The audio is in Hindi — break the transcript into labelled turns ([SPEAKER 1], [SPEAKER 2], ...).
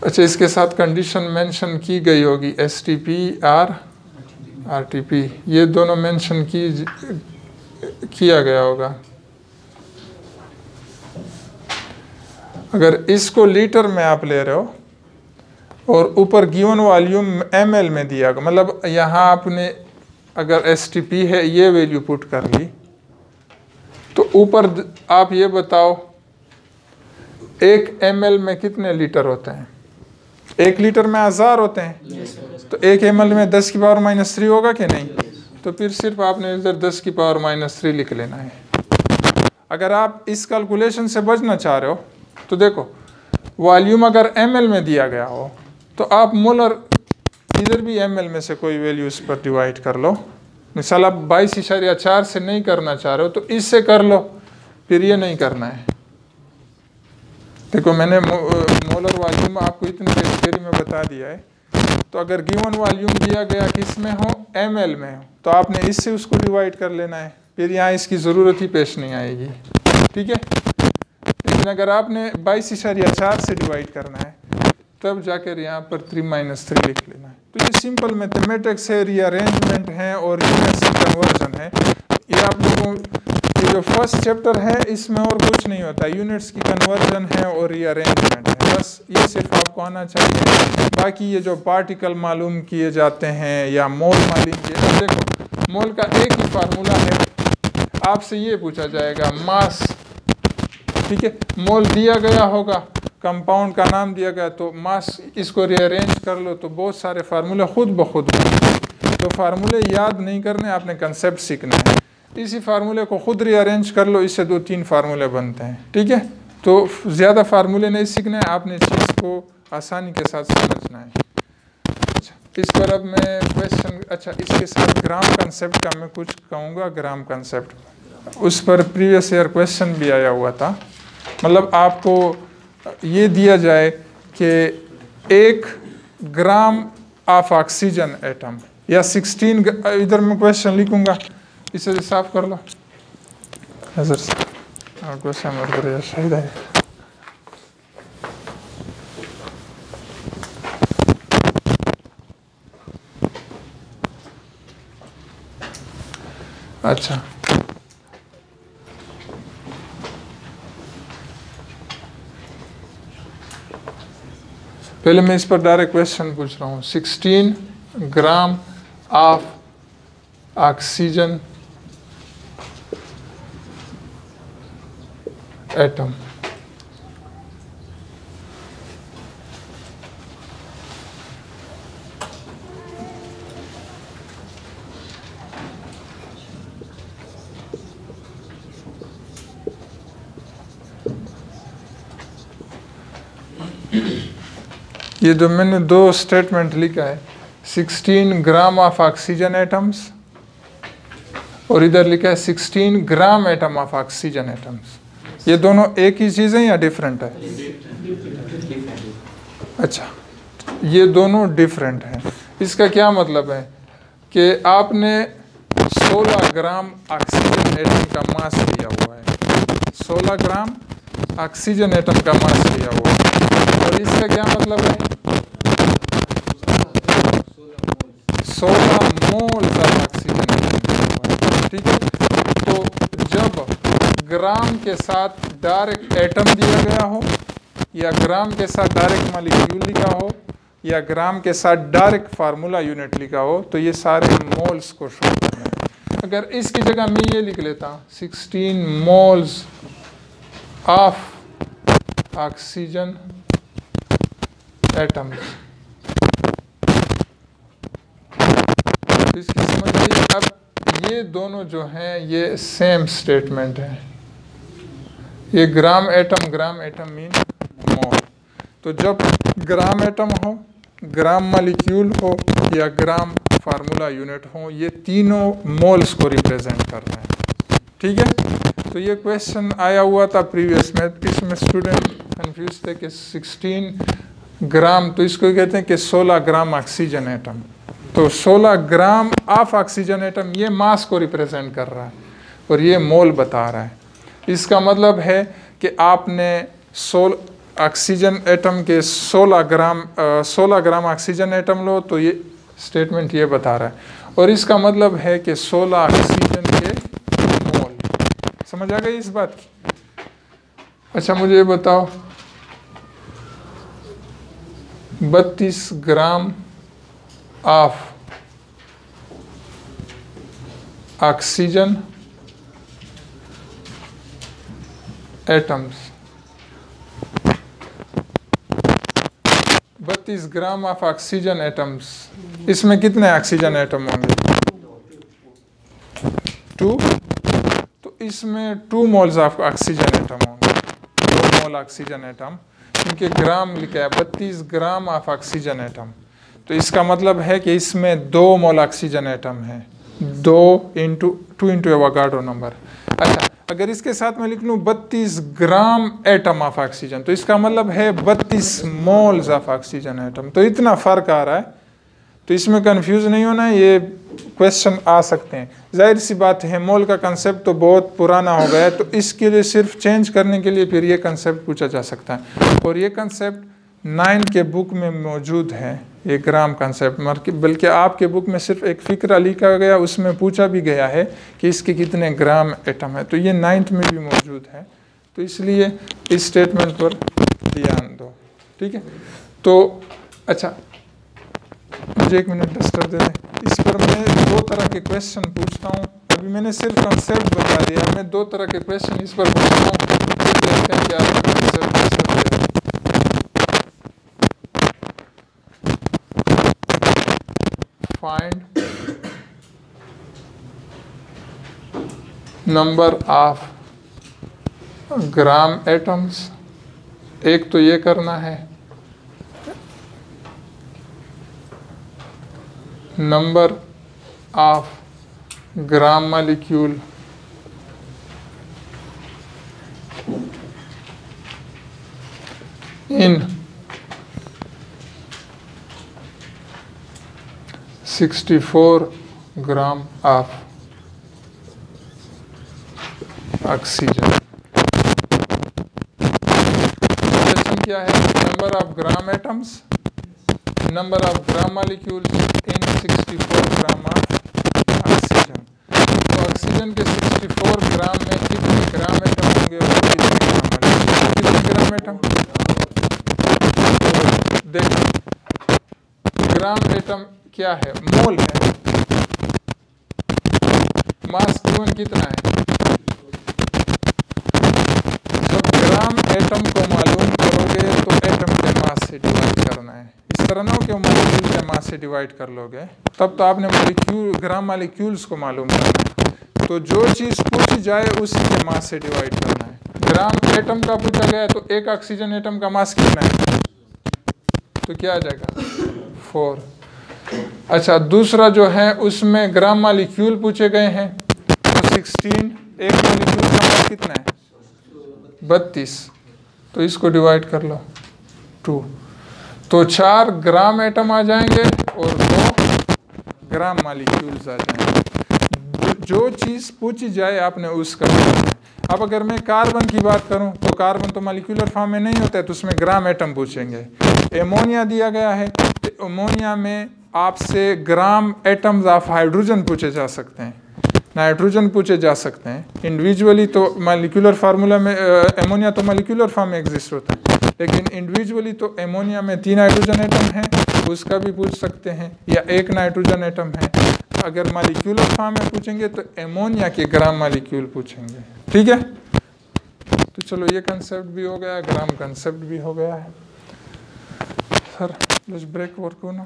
[SPEAKER 1] अच्छा, इसके साथ कंडीशन मेंशन की गई होगी STP और RTP, ये दोनों मेंशन किया गया होगा। अगर इसको लीटर में आप ले रहे हो और ऊपर गिवन वॉल्यूम ml में दिया गया, मतलब यहाँ आपने अगर STP है ये वैल्यू पुट कर ली, तो ऊपर आप ये बताओ 1 ml में कितने लीटर होते हैं? 1 लीटर में 1000 होते हैं। तो 1 ml में 10 की पावर -3 होगा कि नहीं? तो फिर सिर्फ आपने इधर 10 की पावर -3 लिख लेना है। अगर आप इस कैलकुलेशन से बचना चाह रहे हो तो देखो, वॉल्यूम अगर ml में दिया गया हो तो आप मोलर इधर भी ml में से कोई वैल्यू इस पर डिवाइड कर लो। मिसाल आप 22.4 से नहीं करना चाह रहे हो तो इससे कर लो, फिर ये नहीं करना है। देखो मैंने मोलर वॉल्यूम आपको इतने थ्योरी में बता दिया है। तो अगर गिवन वॉल्यूम दिया गया किस में हो, ml में हो, तो आपने इससे उसको डिवाइड कर लेना है, फिर यहाँ इसकी ज़रूरत ही पेश नहीं आएगी। ठीक है, लेकिन अगर आपने 22.4 से डिवाइड करना है तब जाकर यहाँ पर 3 - 3 लिख लेना है। तो ये सिंपल मैथमेटिक्स है, रीअरेंजमेंट है और यूनिवर्सल कन्वर्जन है। ये आप लोगों ये जो फर्स्ट चैप्टर है इसमें और कुछ नहीं होता, यूनिट्स की कन्वर्जन है और रीअरेंजमेंट है, बस ये सिर्फ आपको आना चाहिए। बाकी ये जो पार्टिकल मालूम किए जाते हैं या मोल मालूम किए, देखो मोल का एक ही फार्मूला है, आपसे ये पूछा जाएगा मास। ठीक है, मोल दिया गया होगा, कंपाउंड का नाम दिया गया, तो मास इसको रीअरेंज कर लो तो बहुत सारे फार्मूले खुद ब खुद। तो फार्मूले याद नहीं करने, आपने कंसेप्ट सीखना है। इसी फार्मूले को खुद रीअरेंज कर लो, इससे 2-3 फार्मूले बनते हैं। ठीक है, तो ज़्यादा फार्मूले नहीं सीखना है, आपने चीज़ को आसानी के साथ समझना है। अच्छा, इस पर अब मैं क्वेश्चन, अच्छा इसके साथ ग्राम कंसेप्ट का मैं कुछ कहूँगा। ग्राम कंसेप्ट उस पर प्रीवियस ईयर क्वेश्चन भी आया हुआ था। मतलब आपको ये दिया जाए कि 1 ग्राम ऑफ ऑक्सीजन एटम या 16, इधर मैं क्वेश्चन लिखूंगा, इसे साफ कर लो क्वेश्चन शायद है। अच्छा, पहले मैं इस पर डायरेक्ट क्वेश्चन पूछ रहा हूँ। 16 ग्राम ऑफ ऑक्सीजन एटम, ये जो मैंने 2 स्टेटमेंट लिखा है, 16 ग्राम ऑफ ऑक्सीजन एटम्स और इधर लिखा है 16 gram atom of oxygen atoms. ये दोनों एक ही चीज़ है या डिफरेंट है? अच्छा, ये दोनों डिफरेंट हैं। इसका क्या मतलब है कि आपने 16 ग्राम ऑक्सीजन एटम का मास लिया हुआ है, 16 ग्राम ऑक्सीजन एटम का मास लिया हुआ है, और इसका क्या मतलब है? 16 मोल्स ऑफ ऑक्सीजन एटम। ठीक है, तो जब ग्राम के साथ डायरेक्ट एटम दिया गया हो या ग्राम के साथ डायरेक्ट मॉलिक्यूल लिखा हो या ग्राम के साथ डायरेक्ट फार्मूला यूनिट लिखा हो, तो ये सारे मोल्स को शो करना है। अगर इसकी जगह मैं ये लिख लेता 16 मोल्स ऑफ ऑक्सीजन एटम, तो इसकी समझ आई। अब ये दोनों जो हैं ये सेम स्टेटमेंट है। ये ग्राम एटम मीन मोल। तो जब ग्राम एटम हो, ग्राम मॉलिक्यूल हो या ग्राम फार्मूला यूनिट हो, ये तीनों मोल्स को रिप्रेजेंट कर रहे हैं। ठीक है, तो ये क्वेश्चन आया हुआ था प्रीवियस में, इसमें स्टूडेंट कंफ्यूज थे कि 16 ग्राम, तो इसको कहते हैं कि 16 ग्राम ऑक्सीजन एटम। तो 16 ग्राम ऑफ ऑक्सीजन एटम ये मास को रिप्रेजेंट कर रहा है और ये मोल बता रहा है। इसका मतलब है कि आपने ऑक्सीजन एटम के 16 ग्राम ऑक्सीजन एटम लो तो ये स्टेटमेंट ये बता रहा है, और इसका मतलब है कि 16 ऑक्सीजन के मोल। समझ आ गई इस बात की? अच्छा मुझे ये बताओ 32 gram of oxygen atoms, 32 gram of oxygen atoms, इसमें कितने ऑक्सीजन एटम होंगे? 2। तो इसमें 2 मोल्स ऑफ ऑक्सीजन एटम होंगे, 2 मोल ऑक्सीजन एटम, क्योंकि ग्राम लिखा है 32 ग्राम ऑफ ऑक्सीजन एटम, तो इसका मतलब है कि इसमें 2 मोल ऑक्सीजन एटम है, 2 इंटू एवोगाड्रो नंबर। अच्छा अगर इसके साथ मैं लिख लूँ 32 ग्राम एटम ऑफ ऑक्सीजन, तो इसका मतलब है 32 मोल्स ऑफ ऑक्सीजन एटम, तो इतना फर्क आ रहा है। तो इसमें कंफ्यूज नहीं होना है, ये क्वेश्चन आ सकते हैं। जाहिर सी बात है मोल का कंसेप्ट तो बहुत पुराना हो गया है, तो इसके लिए सिर्फ चेंज करने के लिए फिर ये कंसेप्ट पूछा जा सकता है, और ये कंसेप्ट 9 के बुक में मौजूद है, ये ग्राम कंसेप्ट, बल्कि आपके बुक में सिर्फ एक फिक्रा लिखा गया, उसमें पूछा भी गया है कि इसके कितने ग्राम एटम है, तो ये 9th में भी मौजूद है, तो इसलिए इस स्टेटमेंट पर ध्यान दो। ठीक है, तो अच्छा मुझे 1 मिनट डिस्टर्ब दे दें, इस पर मैं 2 तरह के क्वेश्चन पूछता हूँ। अभी मैंने सिर्फ कंसेप्ट बता दिया, मैं 2 तरह के क्वेश्चन इस पर पूछता हूँ, देखते हैं क्या concept they. Find number of gram atoms, एक तो ये करना है, number of gram molecule in 64 gram of oxygen. Question क्या है? Number of gram atoms, number of gram molecules in 64 gram of oxygen. तो ऑक्सीजन के 64 ग्राम में कितने ग्राम एटम होंगे और कितने ग्राम एटम? देखो ग्राम एटम क्या है? मोल है। मास Q1 कितना है? तो ग्राम एटम को मालूम करोगे तो एटम के मास से डिवाइड करना है। इस तरह ना हो कि मॉलिक्यूल के मास से डिवाइड कर लोगे, तब तो आपने ग्राम मॉलिक्यूल्स को मालूम करना है। तो जो चीज़ पूछी जाए उसी के मास से डिवाइड करना है। ग्राम एटम का पूछा गया तो एक ऑक्सीजन एटम का मास कितना है? तो क्या आ जाएगा? 4। अच्छा दूसरा जो है उसमें ग्राम मॉलिक्यूल पूछे गए हैं, तो 16, एक मॉलिक्यूल का मास कितना है? 32, तो इसको डिवाइड कर लो 2, तो 4 ग्राम एटम आ जाएंगे और 2 ग्राम मॉलिक्यूल्स आ जाएंगे। जो चीज़ पूछी जाए आपने उसका करना है। अब अगर मैं कार्बन की बात करूं तो कार्बन तो मॉलिक्यूलर फॉर्म में नहीं होता है, तो उसमें ग्राम एटम पूछेंगे। एमोनिया दिया गया है, तो एमोनिया में आपसे ग्राम एटम्स ऑफ हाइड्रोजन पूछे जा सकते हैं, नाइट्रोजन पूछे जा सकते हैं। इंडिविजुअली तो मॉलिक्यूलर फार्मूला में एमोनिया तो मॉलिक्यूलर फॉर्म में एग्जिस्ट होता है, लेकिन इंडिविजुअली तो एमोनिया में 3 हाइड्रोजन एटम हैं, उसका भी पूछ सकते हैं, या 1 नाइट्रोजन एटम है। अगर मॉलिक्यूलर फॉर्म में पूछेंगे तो एमोनिया के ग्राम मॉलिक्यूल पूछेंगे। ठीक है, तो चलो ये कंसेप्ट भी हो गया, ग्राम कंसेप्ट भी हो गया है। सर लेट्स ब्रेक वर्क हो ना।